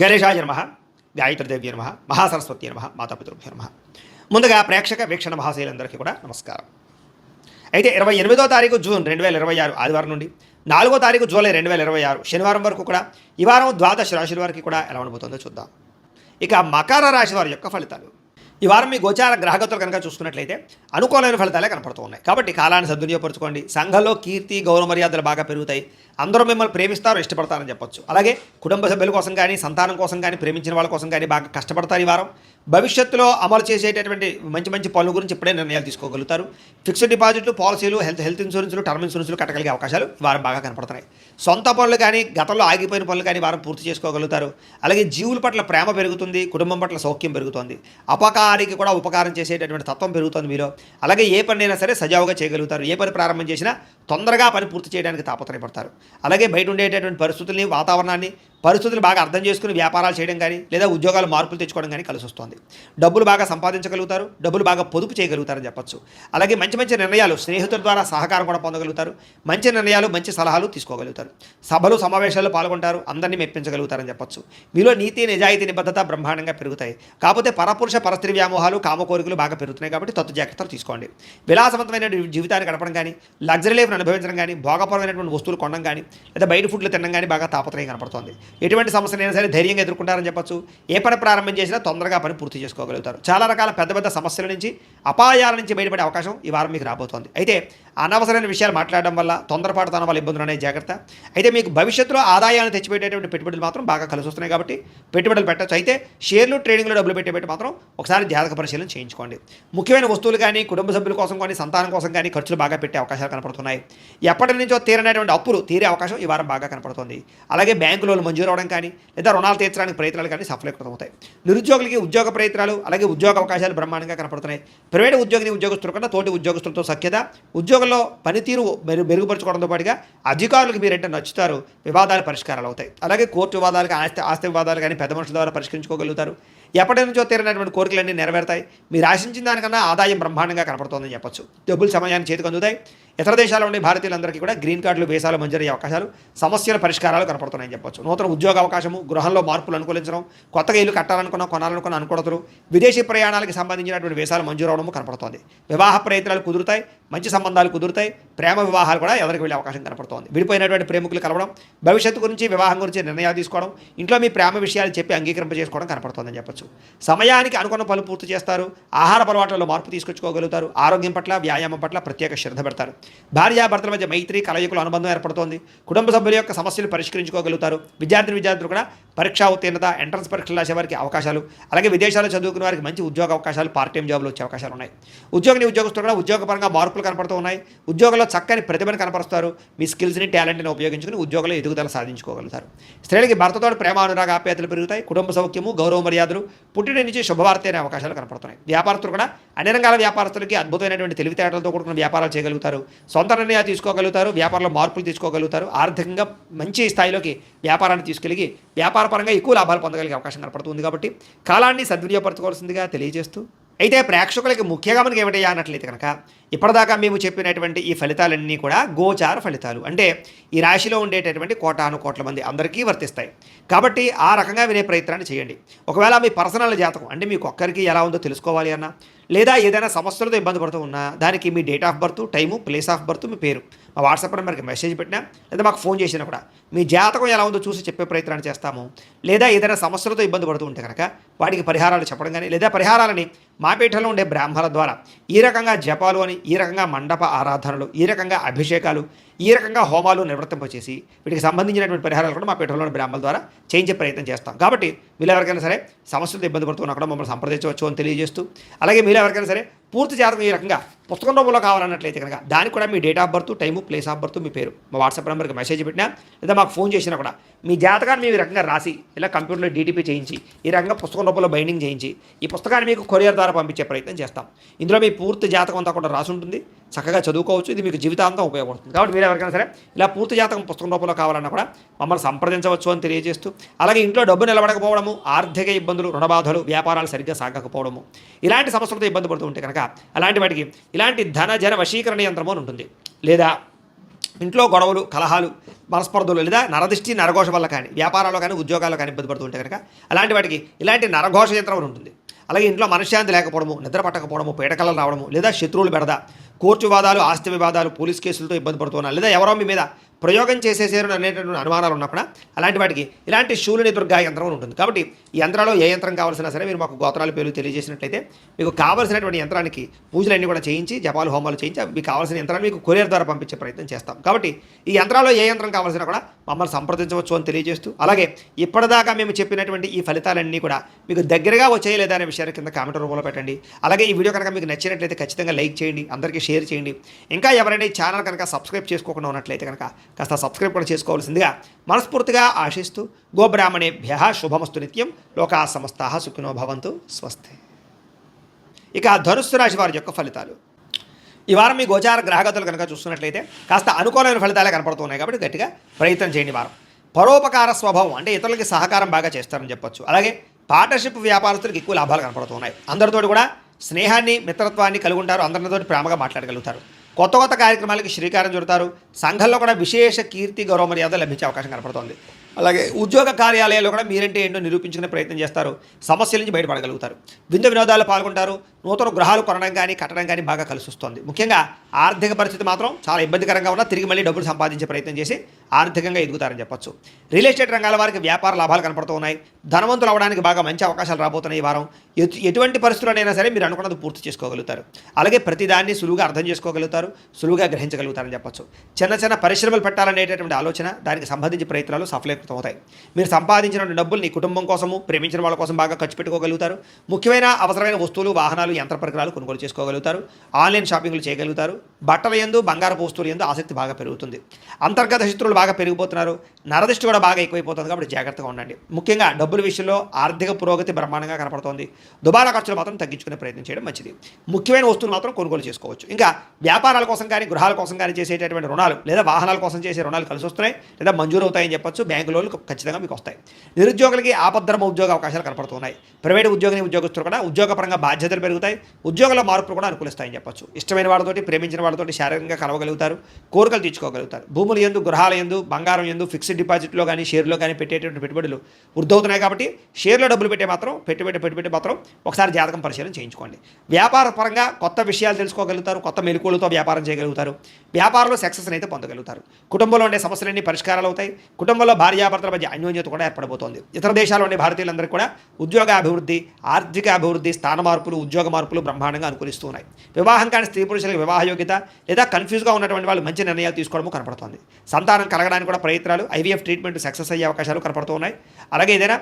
గణేశాయ నమః, గాయత్రీదేవ్య నమః, మహాసరస్వతి నమః, మాతాపితృభ్యో నమః. ముందుగా ప్రేక్షక వీక్షణ మహాశైలందరికీ కూడా నమస్కారం. అయితే 28వ తారీఖు జూన్ 2026 ఆదివారం నుండి 4వ తారీఖు జూలై 2026 శనివారం వరకు కూడా ఈ వారం ద్వాదశ రాశుల వారికి కూడా ఎలా ఉండబోతుందో చూద్దాం. ఇక మకర రాశి వారి యొక్క ఫలితాలు. ఈ వారం మీ గోచార గ్రహగతులు కనుక చూసుకున్నట్లయితే అనుకూలమైన ఫలితాలే కనపడుతూ ఉన్నాయి. కాబట్టి కాలాన్ని సద్వినియోగపరచుకోండి. సంఘంలో కీర్తి గౌరవ మర్యాదలు బాగా పెరుగుతాయి. అందరూ మిమ్మల్ని ప్రేమిస్తారు, ఇష్టపడతారని చెప్పొచ్చు. అలాగే కుటుంబ సభ్యుల కోసం కానీ సంతానం కోసం కానీ ప్రేమించిన వాళ్ళ కోసం కానీ బాగా కష్టపడతారు. ఈ వారం భవిష్యత్తులో అమలు చేసేటటువంటి మంచి మంచి పనుల గురించి ఇప్పుడే నిర్ణయాలు తీసుకోగలుగుతారు. ఫిక్స్డ్ డిపాజిట్లు, పాలసీలు, హెల్త్ ఇన్సూరెన్స్లు, టర్మ్ ఇన్సూరెన్స్లు కట్టగలిగే అవకాశాలు ఈ వారం బాగా కనపడుతున్నాయి. సొంత పనులు కానీ గతంలో ఆగిపోయిన పనులు కానీ వారం పూర్తి చేసుకోగలుగుతారు. అలాగే జీవుల పట్ల ప్రేమ పెరుగుతుంది, కుటుంబం పట్ల సౌఖ్యం పెరుగుతుంది. అపకారికి కూడా ఉపకారం చేసేటటువంటి తత్వం పెరుగుతుంది మీలో. అలాగే ఏ పనైనా సరే సజావుగా చేయగలుగుతారు. ఏ పని ప్రారంభం చేసినా తొందరగా పని పూర్తి చేయడానికి తాపత్రయపడతారు. అలాగే బయట ఉండేటటువంటి పరిస్థితుల్ని, వాతావరణాన్ని, పరిస్థితులు బాగా అర్థం చేసుకుని వ్యాపారాలు చేయడం కానీ లేదా ఉద్యోగాలు మార్పులు తెచ్చుకోవడం కానీ కలిసి వస్తుంది. డబ్బులు బాగా సంపాదించగలుగుతారు, డబ్బులు బాగా పొదుపు చేయగలుగుతారని చెప్పచ్చు. అలాగే మంచి మంచి నిర్ణయాలు, స్నేహితుల ద్వారా సహకారం కూడా పొందగలుగుతారు. మంచి నిర్ణయాలు, మంచి సలహాలు తీసుకోగలుగుతారు. సభలు సమావేశాల్లో పాల్గొంటారు, అందరినీ మెప్పించగలుగుతారని చెప్పచ్చు. మీలో నీతి, నిజాయితీ, నిబద్ధత బ్రహ్మాండంగా పెరుగుతాయి. కాకపోతే పరపురుష పరస్త్రీ వ్యామోహాలు, కామ కోరికలు బాగా పెరుగుతున్నాయి. కాబట్టి తత్తు జాగ్రత్తలు తీసుకోండి. విలాసవంతమైన జీవితాన్ని గడపడం కానీ, లగ్జరీ లైఫ్ను అనుభవించడం కానీ, భోగపరమైనటువంటి వస్తువులు కొనడం కానీ లేదా బయట ఫుడ్లు తినడం కానీ బాగా తాపత్రయం కనపడుతుంది. ఎటువంటి సమస్యలైనా సరే ధైర్యంగా ఎదుర్కొంటారని చెప్పచ్చు. ఏ పని ప్రారంభం చేసినా తొందరగా పని పూర్తి చేసుకోగలుగుతారు. చాలా రకాల పెద్ద పెద్ద సమస్యల నుంచి, అపాయాల నుంచి బయటపడే అవకాశం ఈ వారం మీకు రాబోతోంది. అయితే అనవసరమైన విషయాలు మాట్లాడడం వల్ల, తొందరపాటుతనం వల్ల ఇబ్బందులు అనే జాగ్రత్త. అయితే మీకు భవిష్యత్తులో ఆదాయాన్ని తెచ్చిపెట్టేటువంటి పెట్టుబడులు మాత్రం బాగా కలిసి వస్తున్నాయి. కాబట్టి పెట్టుబడులు పెట్టచ్చు. అయితే షేర్లు, ట్రేడింగ్లో డబ్బులు పెట్టేపెట్టి మాత్రం ఒకసారి జాతక పరిశీలన చేయించుకోండి. ముఖ్యమైన వస్తువులు కానీ, కుటుంబ సభ్యుల కోసం కానీ, సంతానం కోసం కానీ ఖర్చులు బాగా పెట్టే అవకాశాలు కనపడుతున్నాయి. ఎప్పటి నుంచో తీరనేటువంటి అప్పులు తీరే అవకాశం ఈ వారం బాగా కనపడుతుంది. అలాగే బ్యాంకు లోన్లు మంజూరు అవడం కానీ లేదా రుణాలు తీర్చడానికి ప్రయత్నాలు కానీ సఫలీకృతమవుతాయి. నిరుద్యోగులకి ఉద్యోగ ప్రయత్నాలు, అలాగే ఉద్యోగ అవకాశాలు బ్రహ్మాండంగా కనపడుతున్నాయి. ప్రైవేట్ ఉద్యోగస్తుల కన్నా తోటి ఉద్యోగస్తులతో సఖ్యత, ఉద్యోగంలో పనితీరు మెరుగుపరచుకోవడంతో పాటుగా అధికారులకు మీరంటే నచ్చుతారు. వివాదాలు పరిష్కారాలు అవుతాయి. అలాగే కోర్టు వివాదాలు, ఆస్తి వివాదాలు కానీ పెద్ద మనుషుల ద్వారా పరిష్కరించుకోగలుగుతారు. ఎప్పటి నుంచో తీరనటువంటి కోరికలన్నీ నెరవేరుతాయి. మీరు ఆశించిన దానికన్నా ఆదాయం బ్రహ్మాండంగా కనపడుతుందని చెప్పొచ్చు. డబ్బులు సమయాన్ని చేతికి అందుతాయి. ఇతర దేశాల్లో ఉండే భారతీయులందరికీ కూడా గ్రీన్ కార్డులు, వీసాలు మంజూరయ్యే అవకాశాలు, సమస్యల పరిష్కారాలు కనపడుతున్నాయని చెప్పొచ్చు. నూతన ఉద్యోగ అవకాశము, గృహంలో మార్పులు అనుకూలించడం, కొత్తగా ఇల్లు కట్టాలనుకున్న, కొనాలనుకున్న అనుకూడతలు, విదేశీ ప్రయాణాలకు సంబంధించినటువంటి వీసాలు మంజూరు అవడము కనపడుతోంది. వివాహ ప్రయత్నాలు కుదురుతాయి, మంచి సంబంధాలు కుదురుతాయి. ప్రేమ వివాహాలు కూడా ఎవరికి వెళ్ళే అవకాశం కనపడుతోంది. విడిపోయినటువంటి ప్రేమికులు కలవడం, భవిష్యత్తు గురించి, వివాహం గురించి నిర్ణయాలు తీసుకోవడం, ఇంట్లో మీ ప్రేమ విషయాలు చెప్పి అంగీకరింపజేసుకోవడం కనపడుతోందని చెప్పచ్చు. సమయానికి అనుకున్న పనులు పూర్తి చేస్తారు. ఆహార అలవాట్లలో మార్పు తీసుకొచ్చుకోగలుగుతారు. ఆరోగ్యం పట్ల, వ్యాయామం పట్ల ప్రత్యేక శ్రద్ధ పెడతారు. భార్యాభర్తల మధ్య మైత్రి, కలయికల అనుబంధం ఏర్పడుతోంది. కుటుంబ సభ్యుల యొక్క సమస్యలు పరిష్కరించుకోగలుగుతారు. విద్యార్థులు కూడా పరీక్షా ఉత్తీర్ణత, ఎంట్రన్స్ పరీక్షలు రాసే వారికి అవకాశాలు, అలాగే విదేశాల్లో చదువుకునే వారికి మంచి ఉద్యోగ అవకాశాలు, పార్ట్ టైం జాబ్లు వచ్చే అవకాశాలు ఉన్నాయి. ఉద్యోగస్తులు కూడా ఉద్యోగపరంగా మార్పులు కనపడుతూ ఉన్నాయి. ఉద్యోగంలో చక్కని ప్రతిభను కనపరుస్తారు. మీ స్కిల్స్ని, టాలెంట్ని ఉపయోగించుకుని ఉద్యోగంలో ఎదుగుదల సాధించుకోగలుగుతారు. స్త్రీలకి భర్తతో ప్రేమ, అనురాగ, ఆప్యాయతలు పెరుగుతాయి. కుటుంబ సౌఖ్యము, గౌరవ మర్యాదలు, పుట్టిన నుంచి శుభవార్త అనే అవకాశాలు కనపడుతున్నాయి. వ్యాపారస్తులు కూడా అన్ని రంగాల వ్యాపారస్తులకి అద్భుతమైనటువంటి తెలివితేటలతో కూడుకున్న వ్యాపారాలు చేయగలుగుతారు. సొంత నిర్ణయాలు తీసుకోగలుగుతారు. వ్యాపారంలో మార్పులు తీసుకోగలుగుతారు. ఆర్థికంగా మంచి స్థాయిలోకి వ్యాపారాన్ని తీసుకెళ్ళి వ్యాపారపరంగా ఎక్కువ లాభాలు పొందగలిగే అవకాశం కనపడుతుంది. కాబట్టి కాలాన్ని సద్వినియోగపరచుకోవాల్సిందిగా తెలియజేస్తూ, అయితే ప్రేక్షకులకి ముఖ్యంగా మనకి ఏమిటయ్యా అన్నట్లయితే కనుక ఇప్పటిదాకా మేము చెప్పినటువంటి ఈ ఫలితాలన్నీ కూడా గోచార ఫలితాలు. అంటే ఈ రాశిలో ఉండేటటువంటి కోటాను కోట్ల మంది అందరికీ వర్తిస్తాయి. కాబట్టి ఆ రకంగా వినే ప్రయత్నాన్ని చేయండి. ఒకవేళ మీ పర్సనల్ జాతకం అంటే మీకు ఒక్కరికి ఎలా ఉందో తెలుసుకోవాలి అన్నా, లేదా ఏదైనా సమస్యలతో ఇబ్బంది పడుతూ ఉన్నా దానికి మీ date of birth, time, place of birth, మీ పేరు మా వాట్సాప్ నెంబర్కి మెసేజ్ పెట్టినా లేదా మాకు ఫోన్ చేసినా కూడా మీ జాతకం ఎలా ఉందో చూసి చెప్పే ప్రయత్నాన్ని చేస్తాము. లేదా ఏదైనా సమస్యలతో ఇబ్బంది పడుతూ ఉంటే కనుక వాటికి పరిహారాలు చెప్పడం కానీ లేదా పరిహారాలని మా పీఠంలో ఉండే బ్రాహ్మణుల ద్వారా ఈ రకంగా జపాలు అని, ఈ రకంగా మండప ఆరాధనలు, ఈ రకంగా అభిషేకాలు, ఈ రకంగా హోమాలు నిర్వర్తింపచేసి వీటికి సంబంధించినటువంటి పరిహారాలు కూడా మా పీఠంలోని బ్రాహ్మణుల ద్వారా చేయించే ప్రయత్నం చేస్తాం. కాబట్టి మీరు ఎవరికైనా సరే సమస్యలతో ఇబ్బంది పడుతున్నా కూడా మమ్మల్ని సంప్రదించవచ్చు అని తెలియజేస్తూ, అలాగే మీరు ఎవరికైనా సరే పూర్తి జాతకం ఈ రకంగా పుస్తకం రూపంలో కావాలన్నట్లయితే కనుక దానికి కూడా మీ date of birth, time, place of birth, మీ పేరు మా వాట్సాప్ నెంబర్కి మెసేజ్ పెట్టినా లేదా మాకు ఫోన్ చేసినా కూడా మీ జాతకాన్ని మేము ఈ రకంగా రాసి ఇలా కంప్యూటర్లో డీటీపీ చేయించి ఈ రకంగా పుస్తకం రూపంలో బైండింగ్ చేయించి ఈ పుస్తకాన్ని మీకు కొరియర్ ద్వారా పంపించే ప్రయత్నం చేస్తాం. ఇందులో మీ పూర్తి జాతకం అంతా కూడా రాసి ఉంటుంది. చక్కగా చదువుకోవచ్చు. ఇది మీకు జీవితాంతం ఉపయోగపడుతుంది. కాబట్టి మీరు ఎవరికైనా సరే ఇలా పూర్తి జాతకం పుస్తకం రూపంలో కావాలన్నా కూడా మమ్మల్ని సంప్రదించవచ్చు అని తెలియజేస్తూ, అలాగే ఇంట్లో డబ్బు నిలబడకపోవడము, ఆర్థిక ఇబ్బందులు, రుణబాధలు, వ్యాపారాలు సరిగ్గా సాగకపోవడము, ఇలాంటి సమస్యలతో ఇబ్బంది పడుతూ ఉంటే కనుక అలాంటి వాటికి ఇలాంటి ధన జన వశీకరణ యంత్రము అని ఉంటుంది. లేదా ఇంట్లో గొడవలు, కలహాలు, మనస్పర్ధలు లేదా నరదిష్టి, నరఘోష వల్ల కానీ, వ్యాపారాల్లో కానీ, ఉద్యోగాల్లో కానీ ఇబ్బంది పడుతూ ఉంటే కనుక అలాంటి వాటికి ఇలాంటి నరఘోష యంత్రం అని ఉంటుంది. అలాగే ఇంట్లో మనశ్శాంతి లేకపోవడము, నిద్ర పట్టకపోవడము, పీడకలలు రావడము, లేదా శత్రువులు బెడద, కోర్టు వివాదాలు, ఆస్తి వివాదాలు, పోలీస్ కేసులతో ఇబ్బంది పడుతున్నారు, లేదా ఎవరో మీ మీద ప్రయోగం చేసేసారు అనేటువంటి అనుమానాలు ఉన్నప్పుడు అలాంటి వాటికి ఇలాంటి శూలిని దుర్గా యంత్రం అని ఉంటుంది. కాబట్టి ఈ యంత్రాల్లో ఏ యంత్రం కావాల్సినా సరే మీరు మాకు గోత్రాల పేర్లు తెలియజేసినట్లయితే మీకు కావాల్సినటువంటి యంత్రానికి పూజలన్నీ కూడా చేయించి, జపాలు, హోమాలు చేయించి మీకు కావాల్సిన యంత్రాన్ని మీకు కొరియర్ ద్వారా పంపించే ప్రయత్నం చేస్తాం. కాబట్టి ఈ యంత్రాల్లో ఏ యంత్రం కావాల్సినా కూడా మమ్మల్ని సంప్రదించవచ్చు అని తెలియజేస్తూ, అలాగే ఇప్పటిదాకా మేము చెప్పినటువంటి ఈ ఫలితాలన్నీ కూడా మీకు దగ్గరగా వచ్చాయి లేదా అనే విషయాన్ని కింద కామెంట్ రూపంలో పెట్టండి. అలాగే ఈ వీడియో కనుక మీకు నచ్చినట్లయితే ఖచ్చితంగా లైక్ చేయండి, అందరికీ షేర్ చేయండి. ఇంకా ఎవరైనా ఈ ఛానల్ కనుక సబ్స్క్రైబ్ చేసుకోకుండా ఉన్నట్లయితే కనుక కాస్త సబ్స్క్రైబ్ కూడా చేసుకోవాల్సిందిగా మనస్ఫూర్తిగా ఆశిస్తూ, గోబ్రాహ్మణేభ్యః శుభమస్తు నిత్యం, లోకా సమస్తాః సుఖినో భవంతు, స్వస్తి. ఇక ధనుస్సు రాశి వారి యొక్క ఫలితాలు. ఈ వారం మీ గోచార గ్రహగతులు కనుక చూస్తున్నట్లయితే కాస్త అనుకూలమైన ఫలితాలే కనపడుతున్నాయి. కాబట్టి గట్టిగా ప్రయత్నం చేయండి. వారం పరోపకార స్వభావం, అంటే ఇతరులకి సహకారం బాగా చేస్తారని చెప్పొచ్చు. అలాగే పార్ట్నర్షిప్ వ్యాపారస్తులకు ఎక్కువ లాభాలు కనపడుతున్నాయి. అందరితోటి కూడా స్నేహాన్ని, మిత్రత్వాన్ని కలిగి ఉంటారు. అందరితో ప్రేమగా మాట్లాడగలుగుతారు. కొత్త కొత్త కార్యక్రమాలకి శ్రీకారం చుడతారు. సంఘంలో కూడా విశేష కీర్తి, గౌరవ మర్యాద లభించే అవకాశం కనపడుతోంది. అలాగే ఉద్యోగ కార్యాలయాల్లో కూడా మీరంటే ఏంటో నిరూపించుకునే ప్రయత్నం చేస్తారు. సమస్యల నుంచి బయటపడగలుగుతారు. విందు వినోదాలు పాల్గొంటారు. నూతన గృహాలు కొనడం కానీ, కట్టడం కానీ బాగా కలిసి వస్తుంది. ముఖ్యంగా ఆర్థిక పరిస్థితి మాత్రం చాలా ఇబ్బందికరంగా ఉన్నా తిరిగి మళ్ళీ డబ్బులు సంపాదించే ప్రయత్నం చేసి ఆర్థికంగా ఎదుగుతారని చెప్పొచ్చు. రియల్ ఎస్టేట్ రంగాల వారికి వ్యాపార లాభాలు కనపడుతూ ఉన్నాయి. ధనవంతులు అవడానికి బాగా మంచి అవకాశాలు రాబోతున్నాయి. ఈ వారం ఎటువంటి పరిస్థితుల్లోనైనా సరే మీరు అనుకున్నది పూర్తి చేసుకోగలుగుతారు. అలాగే ప్రతిదాన్ని సులువుగా అర్థం చేసుకోగలుగుతారు, సులువుగా గ్రహించగలుగుతారని చెప్పొచ్చు. చిన్న చిన్న పరిశ్రమలు పెట్టాలనేటటువంటి ఆలోచన, దానికి సంబంధించి ప్రయత్నాలు సఫలీకృతమవుతాయి. మీరు సంపాదించిన డబ్బులు నీ కుటుంబం కోసము, ప్రేమించిన వాళ్ళ కోసం బాగా ఖర్చు పెట్టుకోగలుగుతారు. ముఖ్యమైన అవసరమైన వస్తువులు, వాహనాలు, యంత్ర పరికరాలు కొనుగోలు చేసుకోగలుగుతారు. ఆన్లైన్ షాపింగ్లు చేయగలుగుతారు. బట్టల యందు, బంగారపు వస్తువుల యందు ఆసక్తి బాగా పెరుగుతుంది. అంతర్గత శత్రువులు బాగా పెరిగిపోతున్నారు. నరదిష్టి కూడా బాగా ఎక్కువైపోతుంది. కాబట్టి జాగ్రత్తగా ఉండండి. ముఖ్యంగా డబ్బుల విషయంలో ఆర్థిక పురోగతి బ్రహ్మాండంగా కనపడుతోంది. దుబారా ఖర్చులు మాత్రం తగ్గించుకునే ప్రయత్నం చేయడం మంచిది. ముఖ్యమైన వస్తువులు మాత్రం కొనుగోలు చేసుకోవచ్చు. ఇంకా వ్యాపారాల కోసం కానీ, గృహాల కోసం కానీ చేసేటటువంటి రుణాలు లేదా వాహనాల కోసం చేసే రుణాలు కలిసి వస్తున్నాయి లేదా మంజూరు అవుతాయని చెప్పొచ్చు. బ్యాంకు లోన్లు ఖచ్చితంగా మీకు వస్తాయి. నిరుద్యోగులకి ఆపద్ధర్మ ఉద్యోగ అవకాశాలు కనపడుతున్నాయి. ప్రైవేటు ఉద్యోగస్తులు కూడా ఉద్యోగపరంగా బాధ్యతలు పెరుగుతాయి. ఉద్యోగాల మార్పులు కూడా అనుకూలిస్తాయని చెప్పొచ్చు. ఇష్టమైన వాళ్ళతోటి, ప్రేమించిన వాళ్ళతోటి శారీరకంగా కలవగలుగుతారు. కోరికలు తీర్చుకోగలుగుతారు. భూముల యందు, గృహాల యందు, బంగారం యందు, ఫిక్స్డ్ డిపాజిట్లో కానీ, షేర్లో కానీ పెట్టేటువంటి పెట్టుబడులు వృద్ధవుతున్నాయి. కాబట్టి షేర్లో డబ్బులు పెట్టుబడి మాత్రం ఒకసారి జాతకం పరిశీలన చేయించుకోండి. వ్యాపార పరంగా కొత్త విషయాలు తెలుసుకోగలుగుతారు. కొత్త మెలకువలతో వ్యాపారం చేయగలుగుతారు. వ్యాపారంలో సక్సెస్ అయితే పొందగలుగుతారు. కుటుంబంలో ఉండే సమస్యలన్నీ పరిష్కారాలు అవుతాయి. కుటుంబంలో భార్యాభర్తల మధ్య అన్యోన్యత కూడా ఏర్పడబోతోంది. ఇతర దేశాల్లో ఉండే భారతీయులందరికీ కూడా ఉద్యోగ అభివృద్ధి, ఆర్థిక అభివృద్ధి, స్థాన మార్పులు, ఉద్యోగ మార్పులు బ్రహ్మాండంగా అనుకూలిస్తూ ఉన్నాయి. వివాహం కాని స్త్రీ పురుషులకు వివాహ యోగ్యత లేదా కన్ఫ్యూజ్గా ఉన్నటువంటి వాళ్ళు మంచి నిర్ణయాలు తీసుకోవడం కనపడుతుంది. సంతానం కలగడానికి కూడా ప్రయత్నాలు, ఐవీఎఫ్ ట్రీట్మెంట్ సక్సెస్ అయ్యే అవకాశాలు కనపడుతూ ఉన్నాయి. అలాగే ఏదైనా